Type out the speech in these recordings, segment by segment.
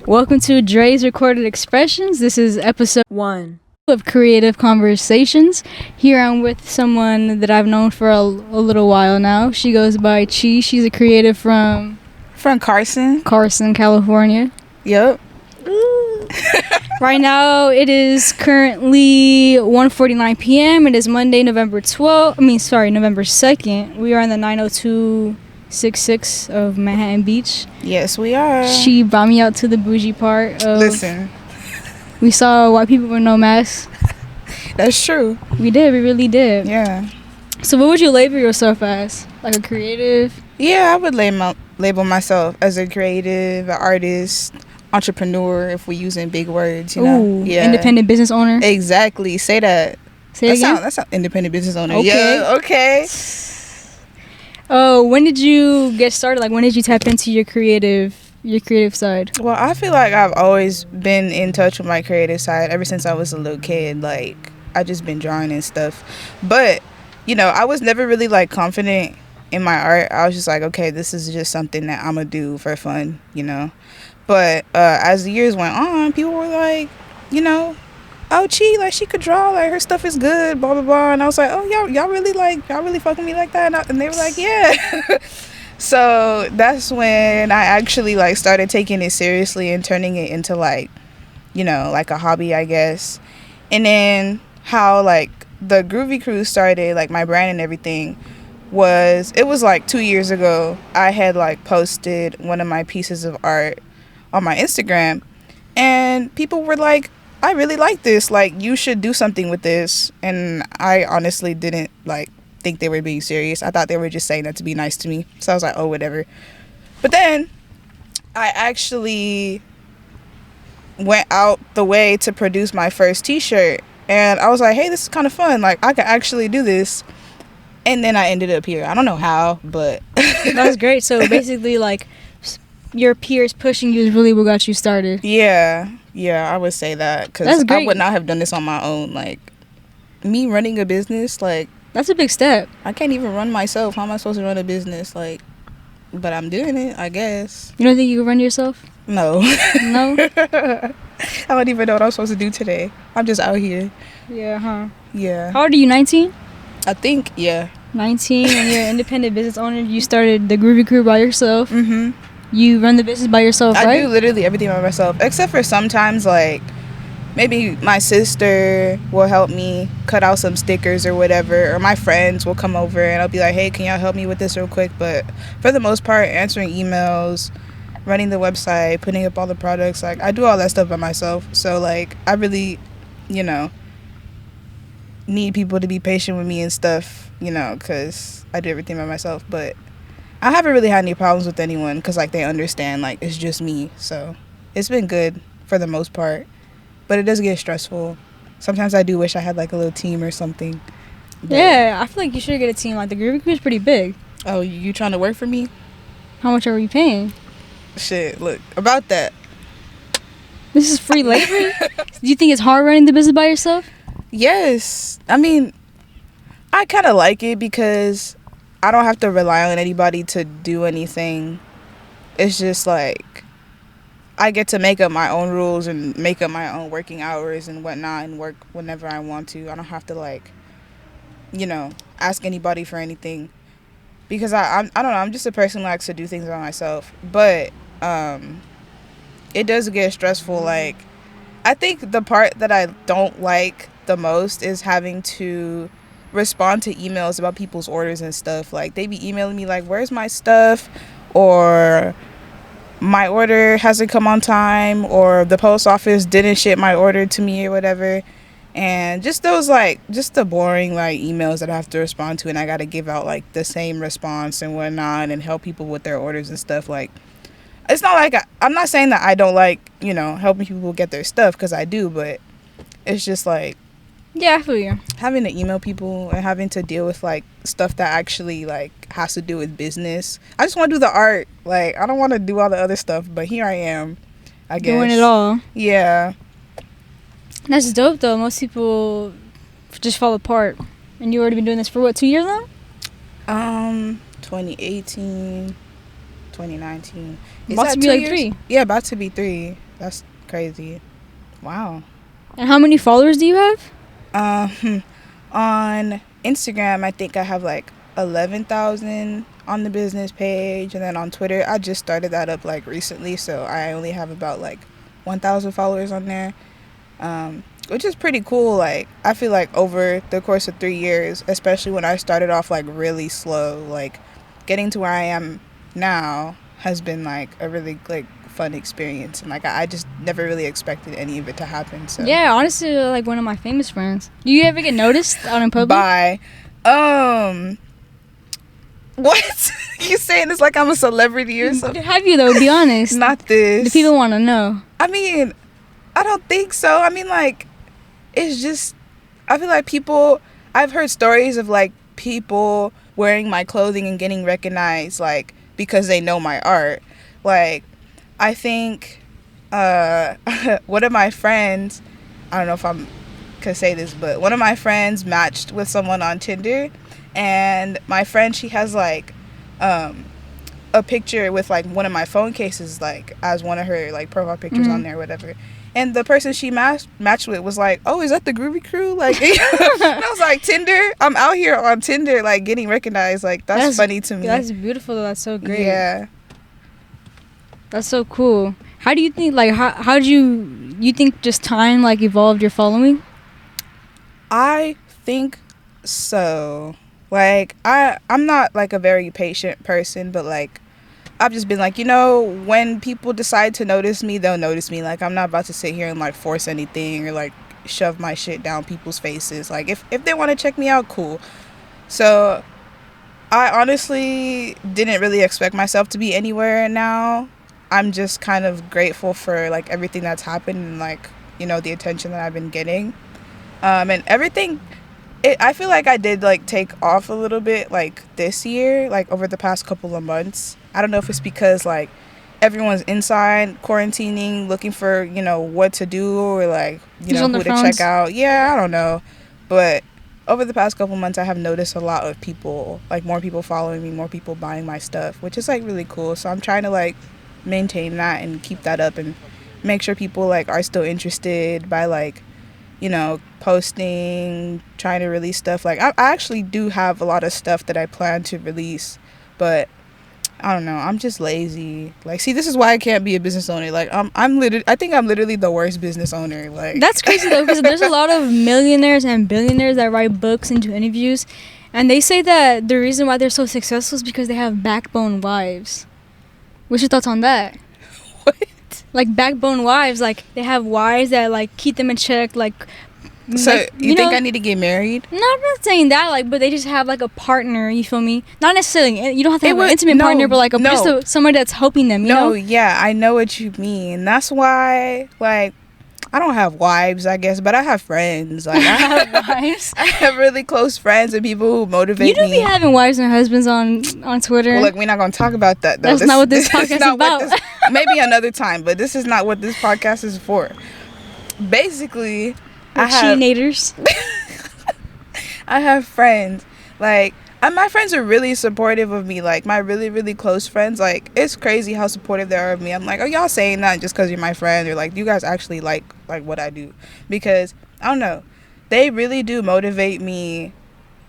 Welcome to Dre's Recorded Expressions. This is episode 1 of Creative Conversations. Here I'm with someone that I've known for a little while now. She goes by Chi. She's a creative from Carson, California. Yep. Right now it is currently 1:49 p.m. It is Monday, November 2nd. We are in the 90266 of Manhattan Beach. Yes, we are. She brought me out to the bougie part of... Listen. We saw white people with no masks. That's true. We really did. Yeah. So what would you label yourself as? Like a creative? Yeah, I would label myself as a creative, an artist, entrepreneur, if we're using big words, you know. Ooh, yeah. Independent business owner? Exactly. Say that. Say it again? That's an independent business owner. Okay. Yeah, okay. Oh, when did you get started? Like, when did you tap into your creative side? Well, I feel like I've always been in touch with my creative side ever since I was a little kid. Like, I just been drawing and stuff. But, you know, I was never really, like, confident in my art. I was just like, okay, this is just something that I'm going to do for fun, you know. But as the years went on, people were like, you know, oh, Chi, like, she could draw, like, her stuff is good, blah, blah, blah. And I was like, oh, y'all really fucking me like that? And they were like, yeah. So that's when I actually, like, started taking it seriously and turning it into, like, you know, like a hobby, I guess. And then how, like, the Groovy crew started, like, my brand and everything was like 2 years ago. I had, like, posted one of my pieces of art on my Instagram, and people were like, I really like this, like, you should do something with this. And I honestly didn't, like, think they were being serious. I thought they were just saying that to be nice to me. So I was like, oh, whatever. But then I actually went out the way to produce my first t-shirt, and I was like, hey, this is kind of fun, like, I could actually do this. And then I ended up here. I don't know how, but That was great. So basically, like, your peers pushing you is really what got you started. Yeah, I would say that, because I would not have done this on my own. Like, me running a business, like, that's a big step. I can't even run myself. How am I supposed to run a business? Like, but I'm doing it, I guess. You don't think you can run yourself? No. No? I don't even know what I'm supposed to do today. I'm just out here. Yeah, huh? Yeah. How old are you, 19? I think, yeah. 19, and you're an independent business owner. You started the Groovy crew by yourself. Mm-hmm. You run the business by yourself, right? I do literally everything by myself, except for sometimes, like, maybe my sister will help me cut out some stickers or whatever, or my friends will come over and I'll be like, hey, can y'all help me with this real quick? But for the most part, answering emails, running the website, putting up all the products, like, I do all that stuff by myself. So, like, I really, you know, need people to be patient with me and stuff, you know, because I do everything by myself. But I haven't really had any problems with anyone because, like, they understand, like, it's just me. So it's been good for the most part. But it does get stressful. Sometimes I do wish I had, like, a little team or something. But yeah, I feel like you should get a team. Like, the Groovy crew is pretty big. oh, you trying to work for me? How much are you paying? Shit, look, about that. This is free labor? Do you think it's hard running the business by yourself? Yes. I mean, I kind of like it because I don't have to rely on anybody to do anything. It's just, like, I get to make up my own rules and make up my own working hours and whatnot and work whenever I want to. I don't have to, like, you know, ask anybody for anything, because I don't know, I'm just a person who likes to do things by myself. But it does get stressful. Like, I think the part that I don't like the most is having to respond to emails about people's orders and stuff. Like, they be emailing me like, where's my stuff, or my order hasn't come on time, or the post office didn't ship my order to me or whatever. And just those, like, just the boring, like, emails that I have to respond to, and I gotta give out, like, the same response and whatnot and help people with their orders and stuff. Like, it's not like I'm not saying that I don't like, you know, helping people get their stuff, because I do, but it's just like, Yeah, I feel you. having to email people and having to deal with, like, stuff that actually, like, has to do with business. I just want to do the art. Like, I don't want to do all the other stuff, but here I am, I guess. Doing it all. Yeah. That's dope, though. Most people just fall apart. And you already been doing this for, what, 2 years now? 2018, 2019. Is About that to be 2 like years? 3. Yeah, about to be 3. That's crazy. Wow. And how many followers do you have? On Instagram, I think I have like 11,000 on the business page, and then on Twitter, I just started that up like recently, so I only have about like 1,000 followers on there, which is pretty cool. Like, I feel like over the course of 3 years, especially when I started off like really slow, like getting to where I am now has been like a really like fun experience, and like I just never really expected any of it to happen. So Yeah, honestly, you're like one of my famous friends. Do you ever get noticed out in public? Bye. What? You saying this like I'm a celebrity or something? Have you though? Be honest. Not this. The people want to know. I mean, I don't think so. I mean, like, it's just, I feel like people, I've heard stories of like people wearing my clothing and getting recognized, like, because they know my art. Like, I think one of my friends, I don't know if I could say this, but one of my friends matched with someone on Tinder, and my friend, she has like a picture with like one of my phone cases, like as one of her like profile pictures on there, whatever. And the person she matched with was like, "Oh, is that the Groovy crew?" Like, I was like, "Tinder? I'm out here on Tinder, like getting recognized. Like that's funny to me." That's beautiful. Though. That's so great. Yeah. That's so cool. How do you think, like, how do you think just time, like, evolved your following? I think so. Like, I'm not, like, a very patient person, but, like, I've just been like, you know, when people decide to notice me, they'll notice me. Like, I'm not about to sit here and, like, force anything or, like, shove my shit down people's faces. Like, if they want to check me out, cool. So, I honestly didn't really expect myself to be anywhere now. I'm just kind of grateful for, like, everything that's happened and, like, you know, the attention that I've been getting. And everything... I feel like I did, like, take off a little bit, like, this year, like, over the past couple of months. I don't know if it's because, like, everyone's inside, quarantining, looking for, you know, what to do or, like, you know, who to check out. Yeah, I don't know. But over the past couple months, I have noticed a lot of people, like, more people following me, more people buying my stuff, which is, like, really cool. So I'm trying to, like, maintain that and keep that up and make sure people, like, are still interested by, like, you know, posting, trying to release stuff. Like, I actually do have a lot of stuff that I plan to release, but I don't know, I'm just lazy. Like, see, this is why I can't be a business owner. Like, I think I'm literally the worst business owner. Like, that's crazy though, because there's a lot of millionaires and billionaires that write books and do interviews, and they say that the reason why they're so successful is because they have backbone wives. What's your thoughts on that? What? Like, backbone wives, like, they have wives that, like, keep them in check, like... So, like, you think I need to get married? No, I'm not saying that, like, but they just have, like, a partner, you feel me? Not necessarily, you don't have to have an intimate partner, but, like, just somebody that's helping them, you know? Yeah, I know what you mean. That's why, like, I don't have wives, I guess, but I have friends. Like, I have wives? I have really close friends and people who motivate me. You don't be having wives and husbands on Twitter. Well, look, we're not going to talk about that, though. That's not what this podcast is about. Maybe another time, but this is not what this podcast is for. Basically, I have friends. Like, and my friends are really supportive of me. Like, my really, really close friends, like, it's crazy how supportive they are of me. I'm like, oh, y'all saying that just because you're my friend? Or, like, you guys actually like what I do? Because, I don't know, they really do motivate me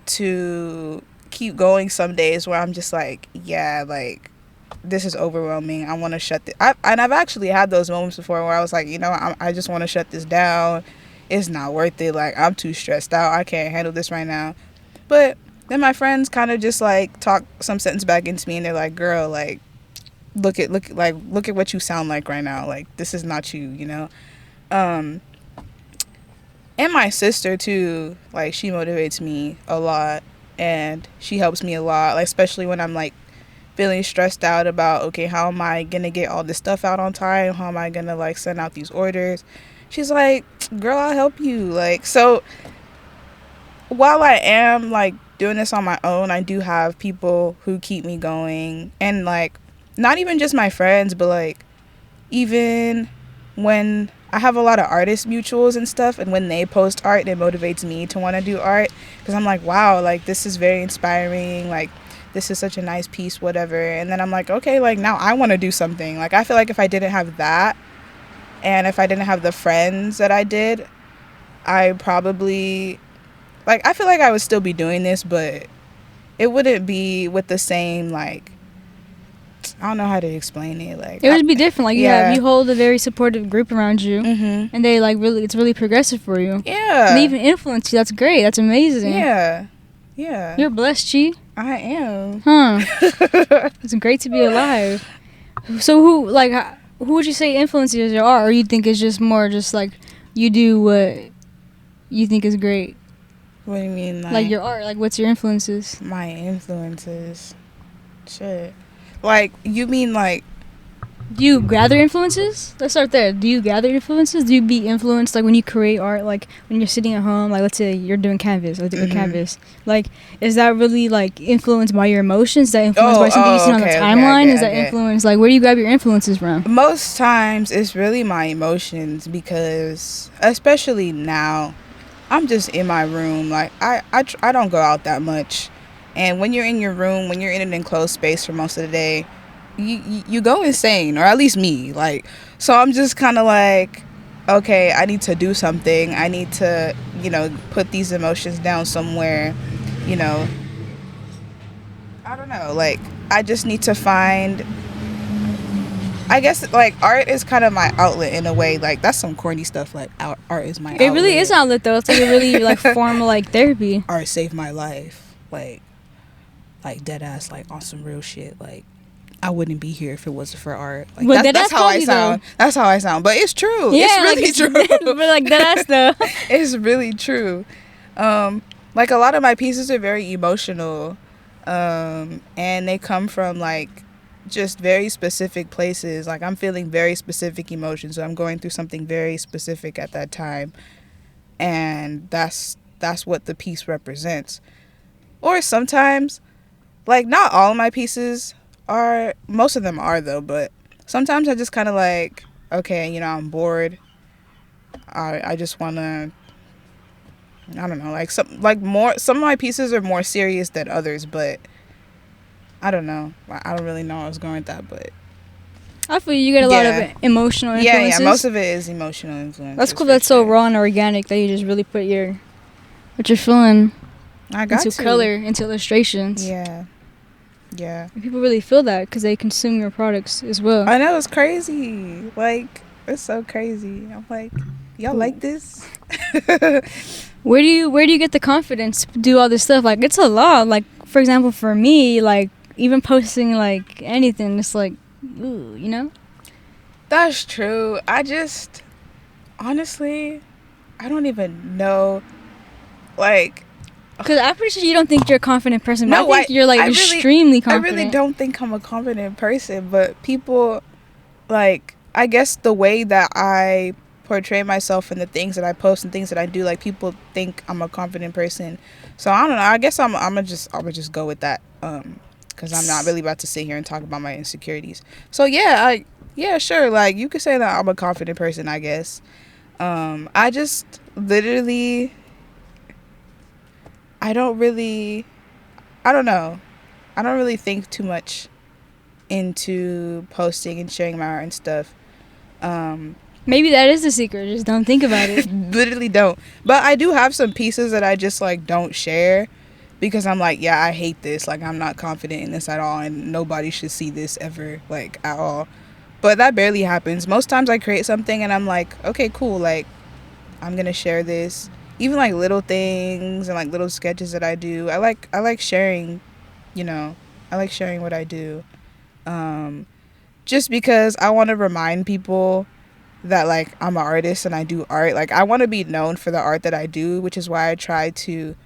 to keep going some days where I'm just like, yeah, like, this is overwhelming. I want to shut this. And I've actually had those moments before where I was like, you know, I just want to shut this down. It's not worth it. Like, I'm too stressed out. I can't handle this right now. But then my friends kind of just, like, talk some sense back into me, and they're like, girl, like, look at what you sound like right now. Like, this is not you, you know? And my sister, too, like, she motivates me a lot, and she helps me a lot, like, especially when I'm, like, feeling stressed out about, okay, how am I gonna get all this stuff out on time? How am I gonna, like, send out these orders? She's like, girl, I'll help you. Like, so while I am, like, doing this on my own, I do have people who keep me going. And, like, not even just my friends, but, like, even when I have a lot of artist mutuals and stuff, and when they post art, it motivates me to want to do art, because I'm like, wow, like, this is very inspiring. Like, this is such a nice piece, whatever. And then I'm like, okay, like, now I want to do something. Like, I feel like if I didn't have that, And if I didn't have the friends that I did, I probably, like, I feel like I would still be doing this, but it wouldn't be with the same, like, I don't know how to explain it. Like, It would be different. Like, yeah. you hold a very supportive group around you, Mm-hmm. and they, like, really, it's really progressive for you. Yeah. And they even influence you. That's great. That's amazing. Yeah. Yeah. You're blessed, Chi. I am. Huh. It's great to be alive. So who would you say influences you are, or you think is just more just like you do what you think is great? What do you mean? Like your art, like what's your influences? My influences. Shit. Like, you mean like... Do you gather influences? Let's start there. Do you gather influences? Do you be influenced, like when you create art, like when you're sitting at home, like let's say you're doing canvas, or canvas, like is that really like influenced by your emotions? Is that influenced by something you see on the timeline? Is that influenced, like where do you grab your influences from? Most times it's really my emotions, because especially now, I'm just in my room. Like, I don't go out that much, and when you're in your room, when you're in an enclosed space for most of the day, you go insane, or at least me. Like, so I'm just kind of like, okay, I need to do something. I need to, put these emotions down somewhere. I don't know. Like, I just need to find. I guess, like, art is kind of my outlet in a way. Like, that's some corny stuff. Like, art is my outlet. It really is outlet, though. It's like a really, like, form of, like, therapy. Art saved my life. Like dead ass, like, on some real shit. Like, I wouldn't be here if it wasn't for art. Like, that's how I sound. Though. That's how I sound. But it's true. Yeah, it's really true. But, like, that's though. It's really true. Like, a lot of my pieces are very emotional. And they come from, like, just very specific places. Like, I'm feeling very specific emotions. So I'm going through something very specific at that time. And that's what the piece represents. Or sometimes, like, not all of my pieces are, most of them are though, but sometimes I just kind of like, okay, I'm bored. I just want to, I don't know, like, some of my pieces are more serious than others, but I don't know. I don't really know where I was going with that, but I feel you get a lot of emotional influences. Yeah, most of it is emotional influence. That's cool. That's so raw and organic that you just really put what you're feeling into color, into illustrations. Yeah. And people really feel that because they consume your products as well. I know, it's crazy. Like, it's so crazy. I'm like, y'all like this? Where do you get the confidence to do all this stuff? Like, it's a lot. Like, for example, for me, like, even posting, like, anything, it's like, ooh, That's true. I just, honestly, I don't even know. Like, because I'm pretty sure you don't think you're a confident person. But I think you're, like, extremely confident. I really don't think I'm a confident person. But people, like, I guess the way that I portray myself and the things that I post and things that I do, like, people think I'm a confident person. So I don't know. I guess I'm gonna just go with that. Because I'm not really about to sit here and talk about my insecurities. So yeah, sure. Like, you could say that I'm a confident person, I guess. I just literally, I don't know. I don't really think too much into posting and sharing my art and stuff. Maybe that is the secret. Just don't think about it. Literally don't. But I do have some pieces that I just, like, don't share because I'm like, yeah, I hate this. Like, I'm not confident in this at all, and nobody should see this ever, like, at all. But that barely happens. Most times I create something and I'm like, okay, cool. Like, I'm gonna share this. Even, like, little things and, like, little sketches that I do. I like sharing, I like sharing what I do. Just because I want to remind people that, like, I'm an artist and I do art. Like, I want to be known for the art that I do, which is why I try to,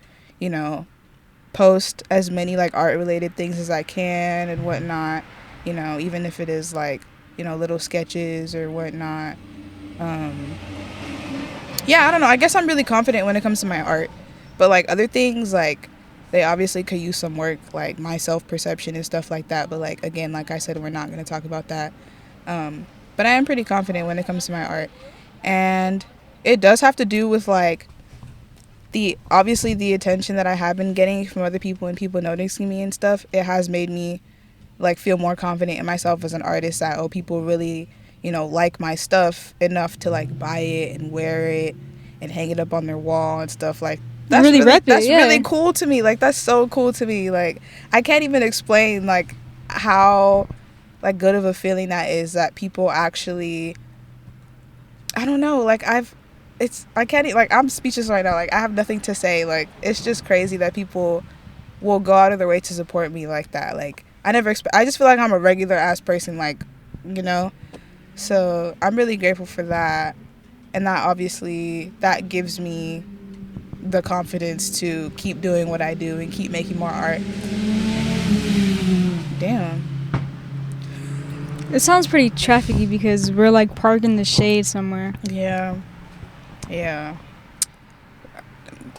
post as many, like, art related things as I can and whatnot, even if it is, like, little sketches or whatnot. Yeah, I don't know. I guess I'm really confident when it comes to my art. But, like, other things, like, they obviously could use some work, like my self-perception and stuff like that. But, like, again, like I said, we're not going to talk about that. But I am pretty confident when it comes to my art. And it does have to do with, like, obviously the attention that I have been getting from other people and people noticing me and stuff. It has made me, like, feel more confident in myself as an artist that, people really, like my stuff enough to like buy it and wear it and hang it up on their wall and stuff. Like that's really rep it, that's yeah. really cool to me. Like that's so cool to me. Like I can't even explain like how like good of a feeling that is, that people actually, I don't know, like I can't, like I'm speechless right now. Like I have nothing to say. Like it's just crazy that people will go out of their way to support me like that. Like I just feel like I'm a regular ass person, like, so I'm really grateful for that. And that obviously that gives me the confidence to keep doing what I do and keep making more art. Damn. It sounds pretty trafficky because we're like parked in the shade somewhere. Yeah.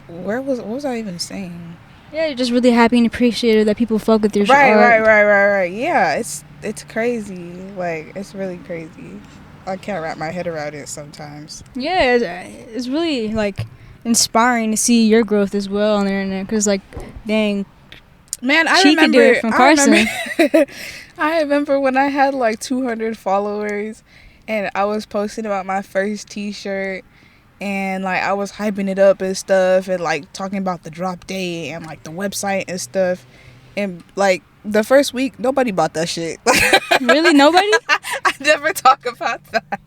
What was I even saying? Yeah, you're just really happy and appreciative that people fuck with your art. Right. Yeah, it's crazy. Like it's really crazy. I can't wrap my head around it sometimes. Yeah, it's really like inspiring to see your growth as well on the internet. Because like, dang, man, she can do it from Carson. I remember when I had like 200 followers, and I was posting about my first T-shirt, and like I was hyping it up and stuff, and like talking about the drop date and like the website and stuff, and like the first week nobody bought that shit. Really, nobody? I never talk about that.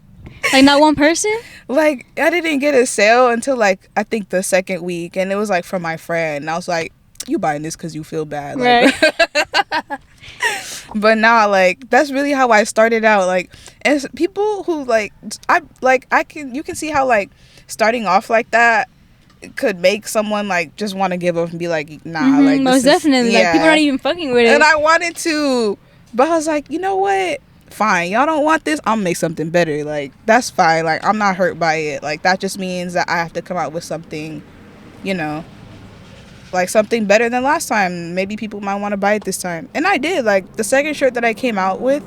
Like not one person? Like I didn't get a sale until like I think the second week, and it was like from my friend, and I was like, you buying this because you feel bad, like, right? But now, like, that's really how I started out. Like, and people who you can see how like starting off like that could make someone like just want to give up and be like, nah, like most definitely. Like people are not even fucking with it. And I wanted to, but I was like, you know what? Fine, y'all don't want this. I'll make something better. Like that's fine. Like I'm not hurt by it. Like that just means that I have to come out with something, like something better than last time. Maybe people might want to buy it this time. And I did. Like the second shirt that I came out with,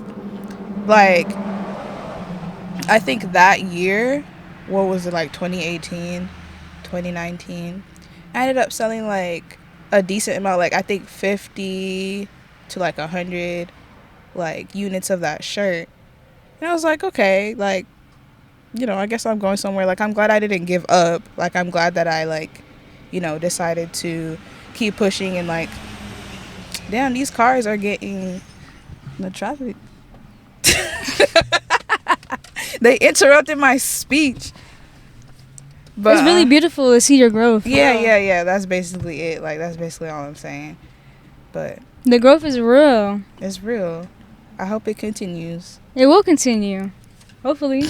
like I think that year, what was it, like 2018, 2019, I ended up selling like a decent amount, like I think 50 to like 100 like units of that shirt. And I was like, okay, like, I guess I'm going somewhere. Like I'm glad I didn't give up. Like I'm glad that I like decided to keep pushing. And like, damn, these cars are getting the traffic. They interrupted my speech. But it's really beautiful to see your growth. Yeah. That's basically it. Like that's basically all I'm saying. But the growth is real. It's real. I hope it continues. It will continue. Hopefully.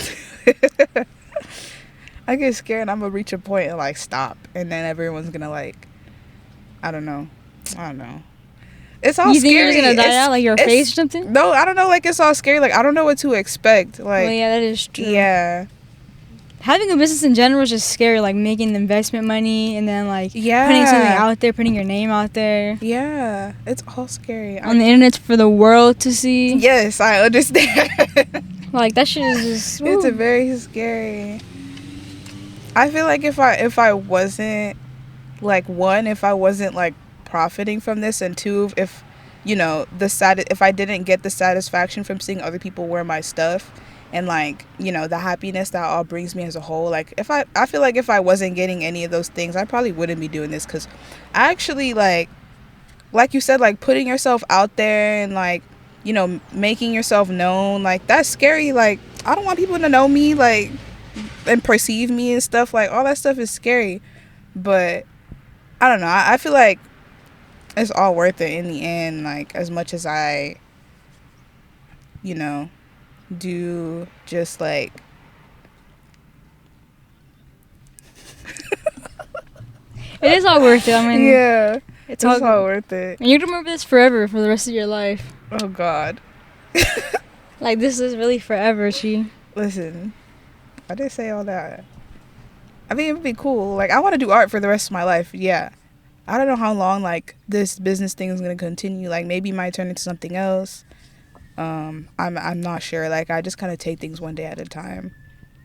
I get scared I'm gonna reach a point and like stop, and then everyone's gonna like, I don't know. It's all scary. You think you're gonna die out, like your face or something? No, I don't know. Like it's all scary. Like I don't know what to expect. Like, well, yeah, that is true. Yeah. Having a business in general is just scary. Like making the investment money and then like putting something out there, putting your name out there. Yeah, it's all scary. On the internet for the world to see. Yes, I understand. Like that shit is just. Woo. It's very scary. I feel like if I wasn't like, one, if I wasn't like profiting from this, and two, if if I didn't get the satisfaction from seeing other people wear my stuff, and like the happiness that all brings me as a whole, like if I feel like if I wasn't getting any of those things, I probably wouldn't be doing this. Because I actually like you said, like putting yourself out there and like making yourself known, like that's scary. Like I don't want people to know me, like, and perceive me and stuff. Like all that stuff is scary. But I don't know, I feel like it's all worth it in the end. Like as much as I do just like it is all worth it. I mean, yeah, it's all worth it, and you're gonna remember this forever for the rest of your life. Oh God. Like this is really forever. Listen, I didn't say all that. I mean, it would be cool. Like I want to do art for the rest of my life. Yeah, I don't know how long like this business thing is gonna continue. Like maybe it might turn into something else. I'm not sure. Like I just kind of take things one day at a time,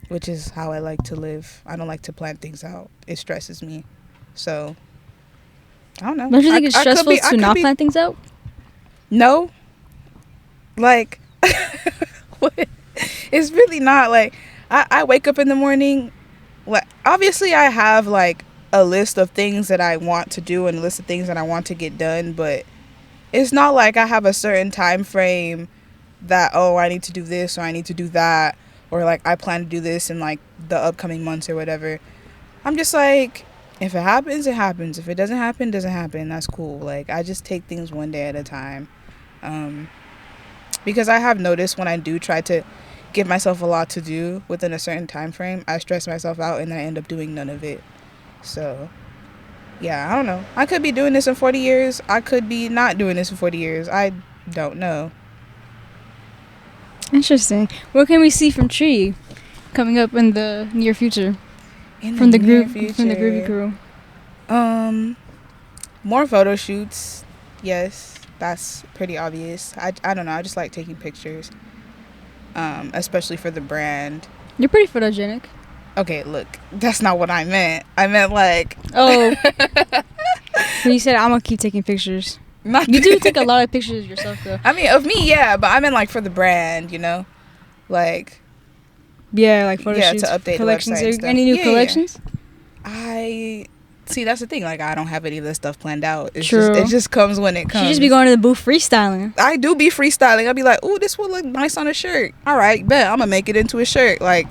which is how I like to live. I don't like to plan things out. It stresses me. So I don't know. Don't you think it's stressful to not plan things out? No. Like It's really not. Like, I wake up in the morning. Like, obviously, I have, like, a list of things that I want to do and a list of things that I want to get done. But it's not like I have a certain time frame that, oh, I need to do this or I need to do that. Or, like, I plan to do this in, like, the upcoming months or whatever. I'm just like, if it happens, it happens. If it doesn't happen, it doesn't happen. That's cool. Like, I just take things one day at a time. Because I have noticed when I do try to give myself a lot to do within a certain time frame, I stress myself out and I end up doing none of it. So, yeah, I don't know. I could be doing this in 40 years. I could be not doing this in 40 years. I don't know. Interesting. What can we see from Tree coming up in the near future? From the Groovy crew. More photo shoots. Yes, that's pretty obvious. I don't know. I just like taking pictures. Especially for the brand. You're pretty photogenic. Okay, look, that's not what I meant. I meant like. Oh. When you said I'm gonna keep taking pictures. You do take a lot of pictures of yourself, though. I mean, of me, yeah, but I meant like for the brand, you know, like. Yeah, like photo shoots, to update collections. the website and stuff. Any new collections? I see. That's the thing. Like, I don't have any of this stuff planned out. It's True. It just comes when it comes. You just be going to the booth freestyling. I do be freestyling. I'll be like, "Ooh, this will look nice on a shirt. All right, bet I'm gonna make it into a shirt." Like,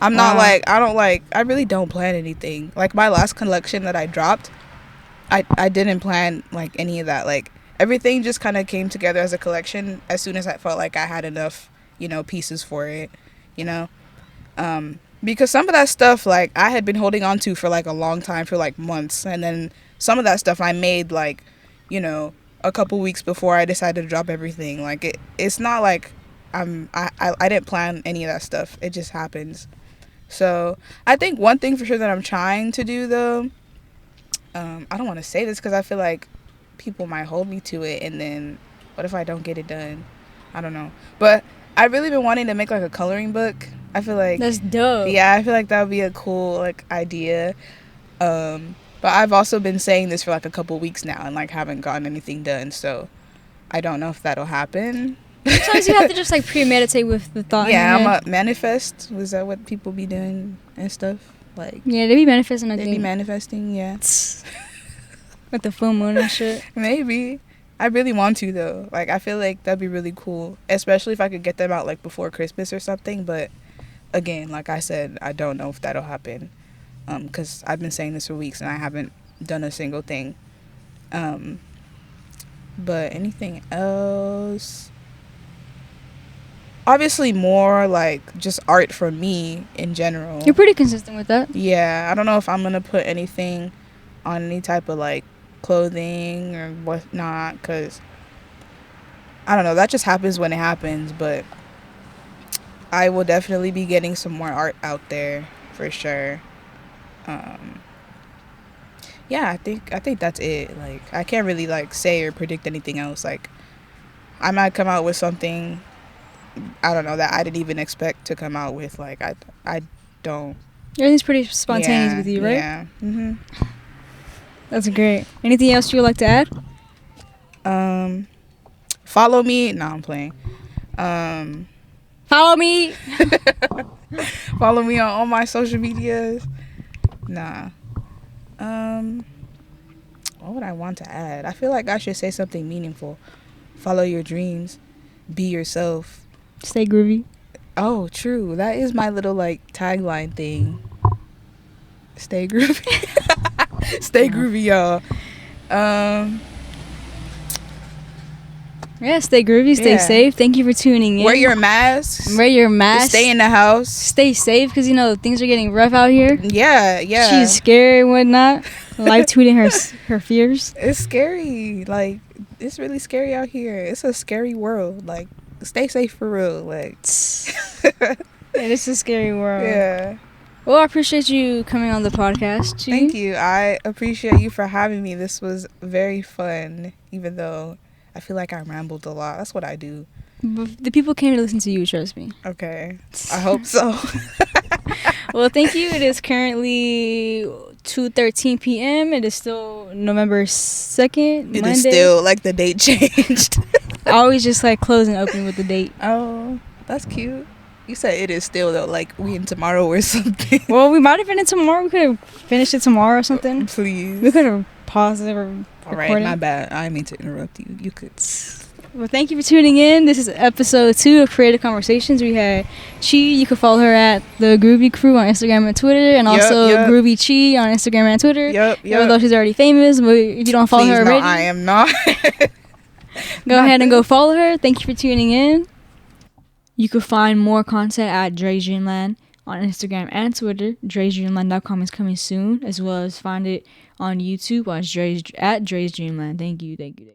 I'm not like I really don't plan anything. Like, my last collection that I dropped, I didn't plan like any of that. Like, everything just kind of came together as a collection as soon as I felt like I had enough, pieces for it, because some of that stuff, like, I had been holding on to for like a long time, for like months, and then some of that stuff I made like, a couple weeks before I decided to drop everything. Like, it's not like I didn't plan any of that stuff. It just happens. So I think one thing for sure that I'm trying to do, though, I don't want to say this because I feel like people might hold me to it, and then what if I don't get it done? I don't know. But I've really been wanting to make like a coloring book. I feel like that's dope. Yeah, I feel like that would be a cool like idea. But I've also been saying this for like a couple weeks now and like haven't gotten anything done. So I don't know if that'll happen. Sometimes you have to just like premeditate with the thought. Yeah, I'm a manifest. Was that what people be doing and stuff? Like, yeah, they be manifesting. They be manifesting. Yeah. With the full moon and shit. Maybe. I really want to, though. Like, I feel like that'd be really cool, especially if I could get them out like before Christmas or something. But again, like I said, I don't know if that'll happen, because I've been saying this for weeks and I haven't done a single thing. But anything else? Obviously more like just art for me in general. You're pretty consistent with that. Yeah, I don't know if I'm gonna put anything on any type of like clothing or whatnot, because I don't know, that just happens when it happens. But I will definitely be getting some more art out there for sure. Yeah, I think that's it. Like, I can't really like say or predict anything else. Like, I might come out with something, I don't know, that I didn't even expect to come out with. Like, I don't. Everything's pretty spontaneous with you, right? Yeah. Mhm. That's great. Anything else you would like to add? Follow me. No, I'm playing. Follow me. Follow me on all my social medias. Nah. What would I want to add? I feel like I should say something meaningful. Follow your dreams. Be yourself. Stay groovy. Oh, true. That is my little like tagline thing. Stay groovy. Stay groovy, y'all. Yeah, stay groovy, stay safe. Thank you for tuning in. Wear your masks. Wear your mask. Stay in the house. Stay safe, because things are getting rough out here. Yeah. She's scared and whatnot. Live tweeting her fears. It's scary. Like, it's really scary out here. It's a scary world. Like, stay safe for real. Like, it's a scary world. Yeah. Well, I appreciate you coming on the podcast, G. Thank you. I appreciate you for having me. This was very fun, even though I feel like I rambled a lot. That's what I do. But the people came to listen to you, trust me. Okay. I hope so. Well, thank you. It is currently 2:13 p.m. It is still November 2nd, Monday. It is still, like, the date changed. I always just, like, close and open with the date. Oh, that's cute. You said it is still though, like we in tomorrow or something. Well, we might have been in tomorrow. We could have finished it tomorrow or something. Please. We could have paused it or All right, recorded. my bad. I didn't mean to interrupt you. You could. Well, thank you for tuning in. This is episode 2 of Creative Conversations. We had Chi. You can follow her at the Groovy Crew on Instagram and Twitter, and also Groovy Chi on Instagram and Twitter. Even though she's already famous, but if you don't follow her already, I am not. Go ahead and go follow her. Thank you for tuning in. You can find more content at Dre's Dreamland on Instagram and Twitter. Dre'sDreamland.com is coming soon, as well as find it on YouTube at Dre's Dreamland. Thank you.